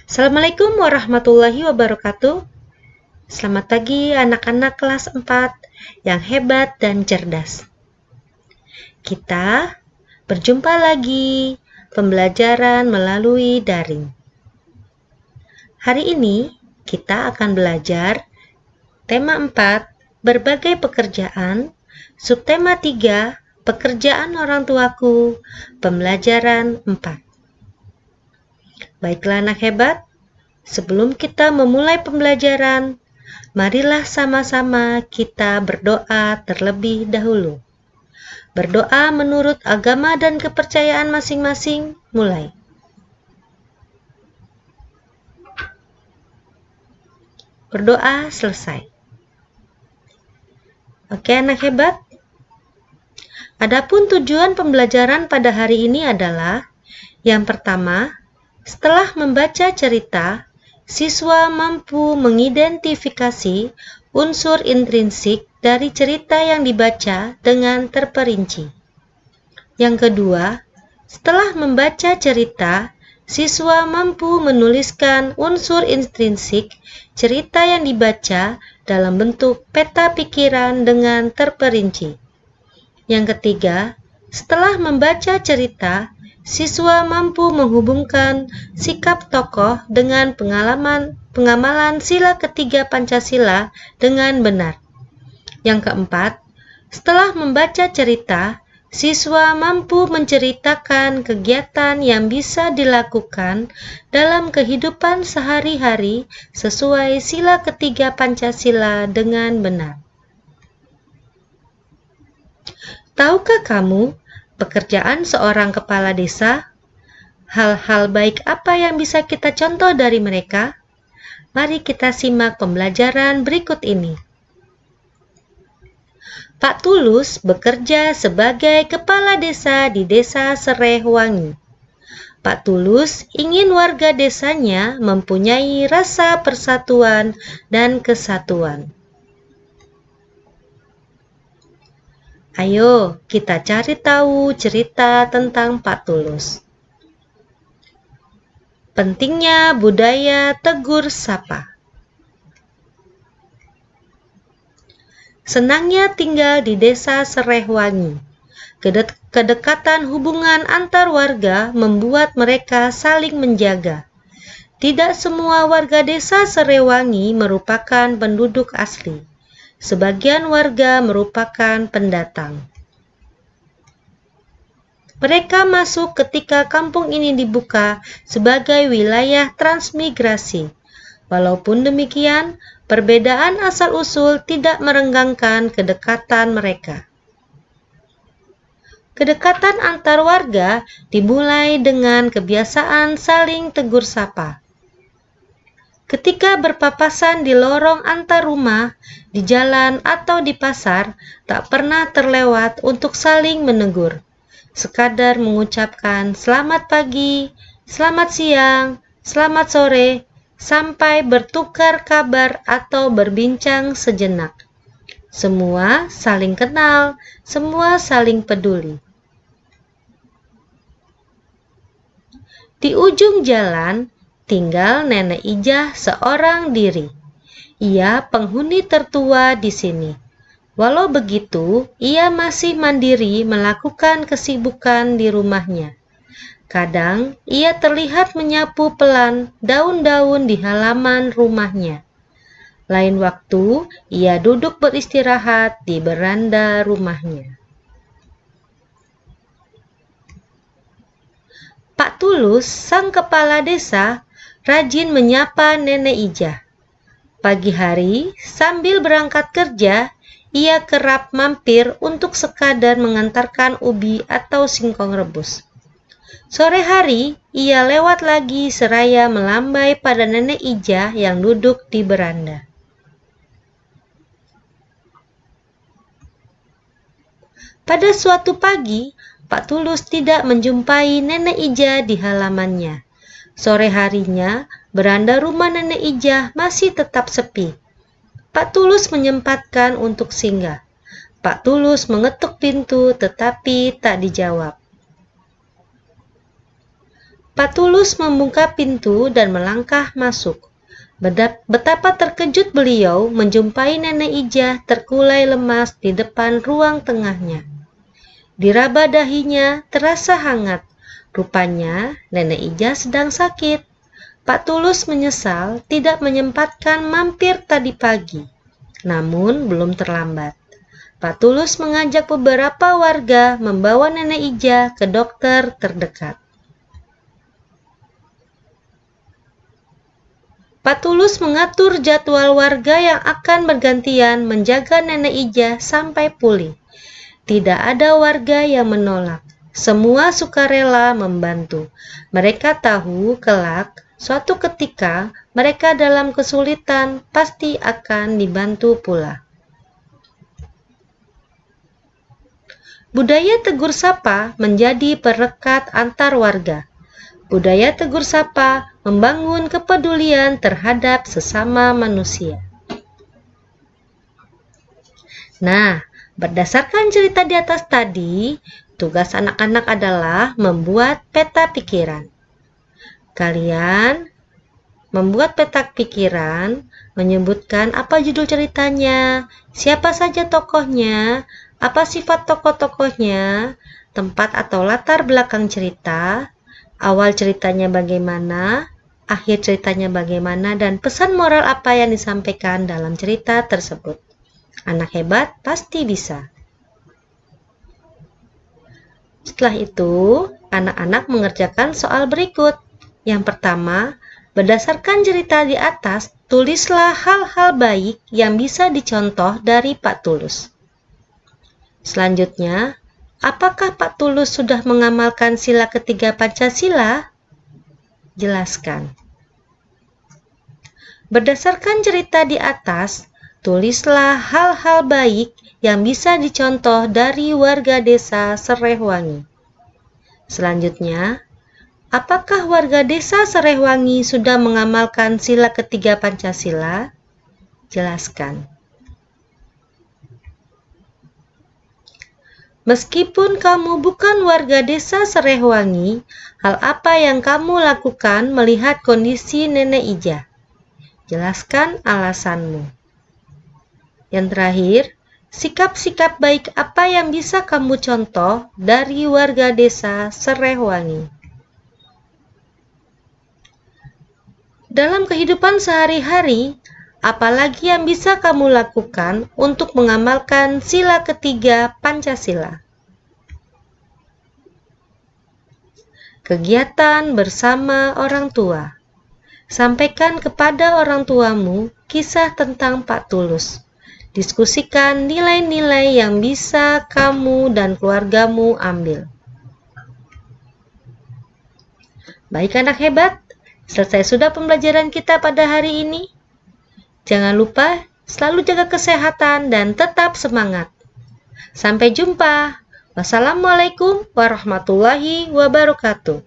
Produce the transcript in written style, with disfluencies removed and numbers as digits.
Assalamualaikum warahmatullahi wabarakatuh. Selamat pagi anak-anak kelas 4 yang hebat dan cerdas. Kita berjumpa lagi pembelajaran melalui daring. Hari ini kita akan belajar tema 4, berbagai pekerjaan, subtema 3, pekerjaan orang tuaku, pembelajaran 4. Baiklah anak hebat, sebelum kita memulai pembelajaran, marilah sama-sama kita berdoa terlebih dahulu. Berdoa menurut agama dan kepercayaan masing-masing, mulai. Berdoa selesai. Oke anak hebat. Adapun tujuan pembelajaran pada hari ini adalah yang pertama, setelah membaca cerita, siswa mampu mengidentifikasi unsur intrinsik dari cerita yang dibaca dengan terperinci. Yang kedua, setelah membaca cerita, siswa mampu menuliskan unsur intrinsik cerita yang dibaca dalam bentuk peta pikiran dengan terperinci. Yang ketiga, setelah membaca cerita, siswa mampu menghubungkan sikap tokoh dengan pengamalan sila ketiga Pancasila dengan benar. Yang keempat, setelah membaca cerita, siswa mampu menceritakan kegiatan yang bisa dilakukan dalam kehidupan sehari-hari sesuai sila ketiga Pancasila dengan benar. Tahukah kamu pekerjaan seorang kepala desa? Hal-hal baik apa yang bisa kita contoh dari mereka? Mari kita simak pembelajaran berikut ini. Pak Tulus bekerja sebagai kepala desa di Desa Serehwangi. Pak Tulus ingin warga desanya mempunyai rasa persatuan dan kesatuan. Ayo kita cari tahu cerita tentang Pak Tulus. Pentingnya budaya tegur sapa. Senangnya tinggal di Desa Serehwangi. Kedekatan hubungan antar warga membuat mereka saling menjaga. Tidak semua warga Desa Serehwangi merupakan penduduk asli. Sebagian warga merupakan pendatang. Mereka masuk ketika kampung ini dibuka sebagai wilayah transmigrasi. Walaupun demikian, perbedaan asal-usul tidak merenggangkan kedekatan mereka. Kedekatan antar warga dimulai dengan kebiasaan saling tegur sapa. Ketika berpapasan di lorong antar rumah, di jalan atau di pasar, tak pernah terlewat untuk saling menegur. Sekadar mengucapkan selamat pagi, selamat siang, selamat sore, sampai bertukar kabar atau berbincang sejenak. Semua saling kenal, semua saling peduli. Di ujung jalan, tinggal Nenek Ijah seorang diri. Ia penghuni tertua di sini. Walau begitu, ia masih mandiri melakukan kesibukan di rumahnya. Kadang, ia terlihat menyapu pelan daun-daun di halaman rumahnya. Lain waktu, ia duduk beristirahat di beranda rumahnya. Pak Tulus, sang kepala desa, rajin menyapa Nenek Ijah. Pagi hari, sambil berangkat kerja, ia kerap mampir untuk sekadar mengantarkan ubi atau singkong rebus. Sore hari, ia lewat lagi seraya melambai pada Nenek Ijah yang duduk di beranda. Pada suatu pagi, Pak Tulus tidak menjumpai Nenek Ijah di halamannya. Sore harinya, beranda rumah Nenek Ijah masih tetap sepi. Pak Tulus menyempatkan untuk singgah. Pak Tulus mengetuk pintu tetapi tak dijawab. Pak Tulus membuka pintu dan melangkah masuk. Betapa terkejut beliau menjumpai Nenek Ija terkulai lemas di depan ruang tengahnya. Diraba dahinya terasa hangat. Rupanya Nenek Ija sedang sakit. Pak Tulus menyesal tidak menyempatkan mampir tadi pagi. Namun belum terlambat. Pak Tulus mengajak beberapa warga membawa Nenek Ija ke dokter terdekat. Pak Tulus mengatur jadwal warga yang akan bergantian menjaga Nenek Ija sampai pulih. Tidak ada warga yang menolak. Semua sukarela membantu. Mereka tahu kelak suatu ketika mereka dalam kesulitan pasti akan dibantu pula. Budaya tegur sapa menjadi perekat antar warga. Budaya tegur sapa membangun kepedulian terhadap sesama manusia. Nah, berdasarkan cerita di atas tadi, tugas anak-anak adalah membuat peta pikiran. Kalian membuat peta pikiran, menyebutkan apa judul ceritanya, siapa saja tokohnya, apa sifat tokoh-tokohnya, tempat atau latar belakang cerita, awal ceritanya bagaimana, akhir ceritanya bagaimana, dan pesan moral apa yang disampaikan dalam cerita tersebut. Anak hebat pasti bisa. Setelah itu, anak-anak mengerjakan soal berikut. Yang pertama, berdasarkan cerita di atas, tulislah hal-hal baik yang bisa dicontoh dari Pak Tulus. Selanjutnya, apakah Pak Tulus sudah mengamalkan sila ketiga Pancasila? Jelaskan. Berdasarkan cerita di atas, tulislah hal-hal baik yang bisa dicontoh dari warga desa Serehwangi. Selanjutnya, apakah warga desa Serehwangi sudah mengamalkan sila ketiga Pancasila? Jelaskan. Meskipun kamu bukan warga desa Serehwangi, hal apa yang kamu lakukan melihat kondisi Nenek Ija? Jelaskan alasanmu. Yang terakhir, sikap-sikap baik apa yang bisa kamu contoh dari warga desa Serehwangi? Dalam kehidupan sehari-hari, apalagi yang bisa kamu lakukan untuk mengamalkan sila ketiga Pancasila? Kegiatan bersama orang tua. Sampaikan kepada orang tuamu kisah tentang Pak Tulus. Diskusikan nilai-nilai yang bisa kamu dan keluargamu ambil. Baik anak hebat, selesai sudah pembelajaran kita pada hari ini. Jangan lupa selalu jaga kesehatan dan tetap semangat. Sampai jumpa. Wassalamualaikum warahmatullahi wabarakatuh.